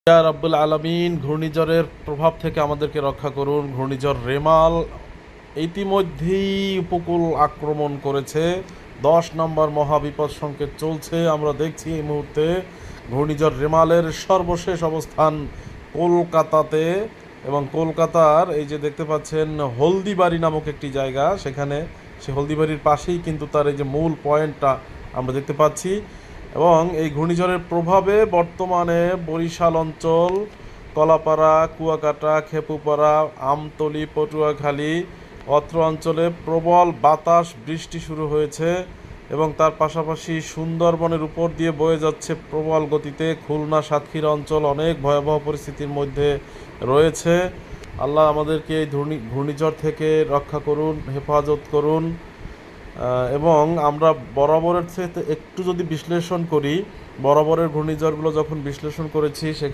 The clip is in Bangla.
ইয়া রাব্বুল আলামিন, ঘূর্ণিঝড়ের প্রভাব থেকে আমাদেরকে রক্ষা করুন। ঘূর্ণিঝড় রেমাল ইতিমধ্যেই উপকূল আক্রমণ করেছে। 10 নম্বর মহাবিপদ সংকেত চলছে। আমরা দেখছি এই মুহূর্তে ঘূর্ণিঝড় রেমালের সর্বশেষ অবস্থান কলকাতাতে, এবং কলকাতার এই যে দেখতে পাচ্ছেন হলদিবাড়ি নামক একটি জায়গা, সেখানে সে হলদিবাড়ির পাশেই কিন্তু তার এই যে মূল পয়েন্টটা আমরা দেখতে পাচ্ছি। এবং এই ঘূর্ণিঝড়ের প্রভাবে বর্তমানে বরিশাল অঞ্চল, কলাপাড়া, কুয়াকাটা, খেপুপাড়া, আমতলী, পটুয়াখালী অত্র অঞ্চলে প্রবল বাতাস বৃষ্টি শুরু হয়েছে, এবং তার পাশাপাশি সুন্দরবনের উপর দিয়ে বয়ে যাচ্ছে প্রবল গতিতে। খুলনা, সাতক্ষীরা অঞ্চল অনেক ভয়াবহ পরিস্থিতির মধ্যে রয়েছে। আল্লাহ আমাদেরকে এই ঘূর্ণিঝড় থেকে রক্ষা করুন, হেফাজত করুন। এবং আমরা বরাবরের চেয়ে একটু যদি বিশ্লেষণ করি, বরাবরের ঘূর্ণিঝড়গুলো যখন বিশ্লেষণ করেছি সেখানে